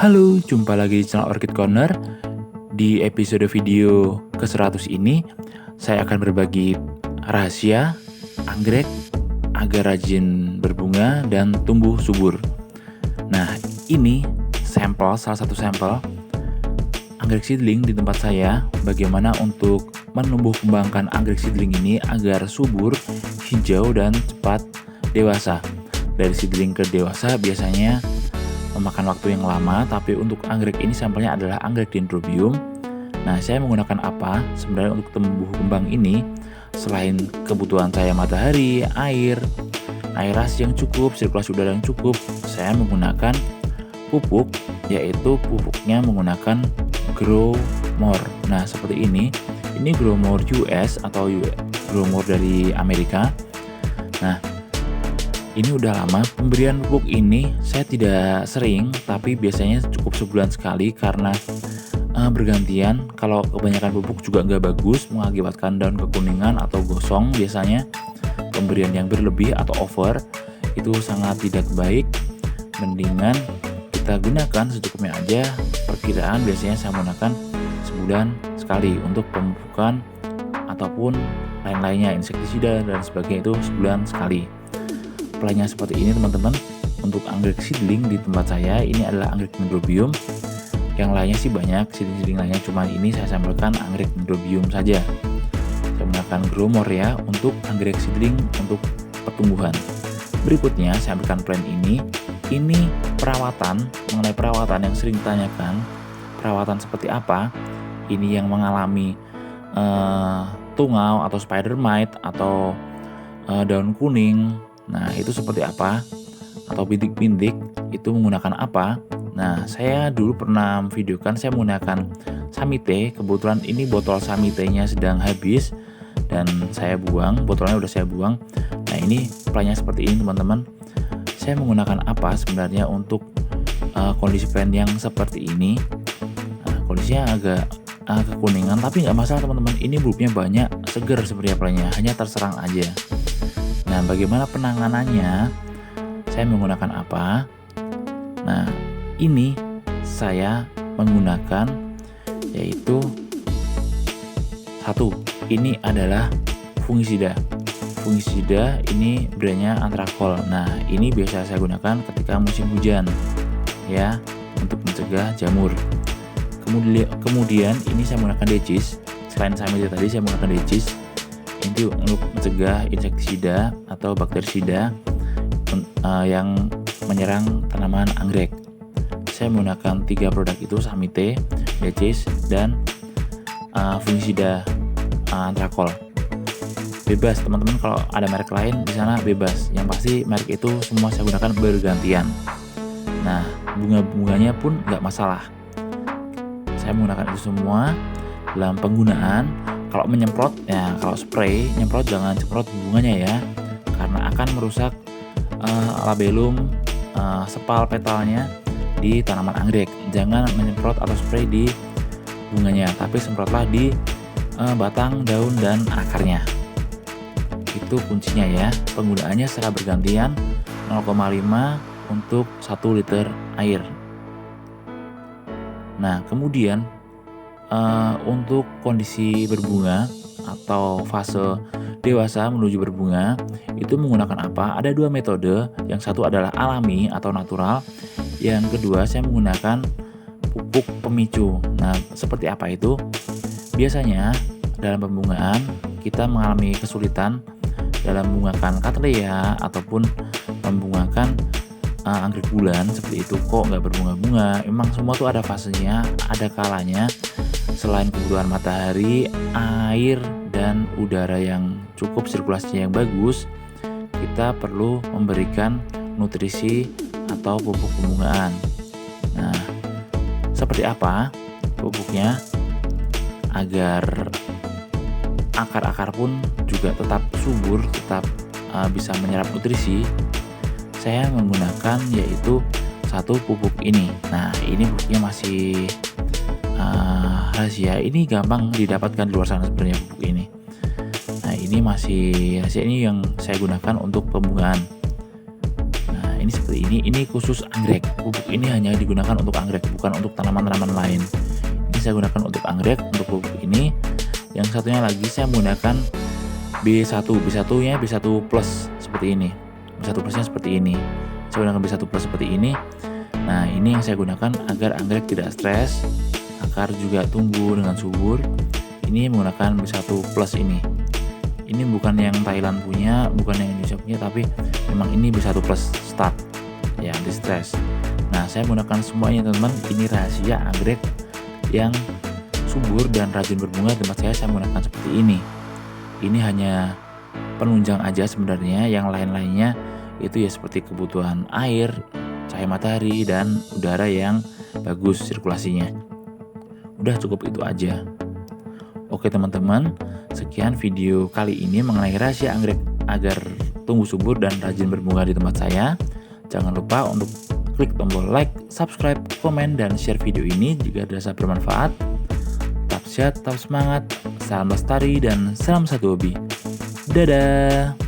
Halo, jumpa lagi di channel Orchid Corner. Di episode video ke-100 ini, saya akan berbagi rahasia anggrek agar rajin berbunga dan tumbuh subur. Nah, ini salah satu sampel anggrek seedling di tempat saya. Bagaimana untuk menumbuh kembangkan anggrek seedling ini agar subur, hijau, dan cepat dewasa. Dari seedling ke dewasa biasanya memakan waktu yang lama, tapi untuk anggrek ini sampelnya adalah anggrek dendrobium. Nah, saya menggunakan apa sebenarnya untuk tumbuh kembang ini? Selain kebutuhan saya matahari, aerasi yang cukup, sirkulasi udara yang cukup, saya menggunakan pupuk, yaitu pupuknya menggunakan Growmore. Nah, seperti ini Growmore US atau Growmore dari Amerika. Nah, ini udah lama pemberian pupuk ini saya tidak sering, tapi biasanya cukup sebulan sekali karena bergantian. Kalau kebanyakan pupuk juga nggak bagus, mengakibatkan daun kekuningan atau gosong. Biasanya pemberian yang berlebih atau over itu sangat tidak baik. Mendingan kita gunakan secukupnya aja. Perkiraan biasanya saya menggunakan sebulan sekali untuk pemupukan ataupun lain-lainnya, insektisida dan sebagainya, itu sebulan sekali. Planya seperti ini teman-teman. Untuk anggrek seedling di tempat saya ini adalah anggrek dendrobium. Yang lainnya sih banyak seedling lainnya, cuma ini saya sampaikan anggrek dendrobium saja. Saya menggunakan Growmore ya untuk anggrek seedling untuk pertumbuhan. Berikutnya saya ambilkan plan ini. Ini perawatan, mengenai perawatan yang sering ditanyakan. Perawatan seperti apa? Ini yang mengalami tungau atau spider mite atau daun kuning. Nah, itu seperti apa? Atau bintik-bintik itu menggunakan apa? Nah, saya dulu pernah videokan saya menggunakan Samite. Kebetulan ini botol Samite-nya sedang habis dan saya buang, botolnya udah saya buang. Nah, ini plannya seperti ini teman-teman. Saya menggunakan apa sebenarnya untuk kondisi plant yang seperti ini? Nah, kondisinya agak kekuningan, tapi nggak masalah teman-teman. Ini bulbnya banyak, seger sebenarnya plantnya, hanya terserang aja. Nah, bagaimana penanganannya? Saya menggunakan apa? Nah, ini saya menggunakan yaitu satu, ini adalah fungisida. Fungisida ini brandnya Antrakol. Nah, ini biasa saya gunakan ketika musim hujan ya, untuk mencegah jamur. Kemudian ini saya menggunakan Decis. Selain Samite tadi saya menggunakan Decis. Ini untuk mencegah insektisida atau bakterisida yang menyerang tanaman anggrek. Saya menggunakan 3 produk itu, Samite, Decis, dan fungisida Antrakol. Bebas teman-teman, kalau ada merek lain di sana bebas. Yang pasti merek itu semua saya gunakan bergantian. Nah, bunga-bunganya pun nggak masalah. Saya menggunakan itu semua dalam penggunaan. Kalau menyemprot ya, kalau spray nyemprot jangan semprot bunganya ya, karena akan merusak labellum, sepal petalnya di tanaman anggrek. Jangan menyemprot atau spray di bunganya, tapi semprotlah di batang, daun, dan akarnya. Itu kuncinya ya. Penggunaannya secara bergantian, 0,5 untuk 1 liter air. Nah, kemudian untuk kondisi berbunga atau fase dewasa menuju berbunga itu menggunakan apa? Ada 2 metode. Yang satu adalah alami atau natural. Yang kedua saya menggunakan pupuk pemicu. Nah, seperti apa itu? Biasanya dalam pembungaan kita mengalami kesulitan dalam membungakan Cattleya ataupun membungakan anggrek bulan seperti itu. Kok nggak berbunga-bunga? Emang semua tuh ada fasenya, ada kalanya. Selain kebutuhan matahari, air, dan udara yang cukup, sirkulasinya yang bagus, kita perlu memberikan nutrisi atau pupuk pembungaan. Nah, seperti apa pupuknya? Agar akar-akar pun juga tetap subur, tetap bisa menyerap nutrisi, saya menggunakan yaitu 1 pupuk ini. Nah, ini pupuknya masih rahasia. Ini gampang didapatkan di luar sana sebenarnya pupuk ini. Nah, ini masih rahasia, ini yang saya gunakan untuk pembungaan. Nah, ini seperti ini. Ini khusus anggrek. Pupuk ini hanya digunakan untuk anggrek, bukan untuk tanaman-tanaman lain. Ini saya gunakan untuk anggrek, untuk pupuk ini. Yang satunya lagi saya menggunakan B1-nya B1 plus seperti ini. B1 plusnya seperti ini. Saya gunakan B1 plus seperti ini. Nah, ini yang saya gunakan agar anggrek tidak stres, akar juga tumbuh dengan subur. Ini menggunakan B1 plus ini. Ini bukan yang Thailand punya, bukan yang Indonesia punya, tapi memang ini B1 plus start ya, anti stres. Nah, saya menggunakan semuanya teman-teman. Ini rahasia anggrek yang subur dan rajin berbunga di tempat saya menggunakan seperti ini. Ini hanya penunjang aja sebenarnya. Yang lain-lainnya itu ya seperti kebutuhan air, cahaya matahari, dan udara yang bagus sirkulasinya. Udah cukup itu aja. Oke teman-teman, sekian video kali ini mengenai rahasia anggrek agar tumbuh subur dan rajin berbunga di tempat saya. Jangan lupa untuk klik tombol like, subscribe, komen, dan share video ini jika dirasa bermanfaat. Tetap sehat, tetap semangat, salam lestari, dan salam satu hobi. Dadah!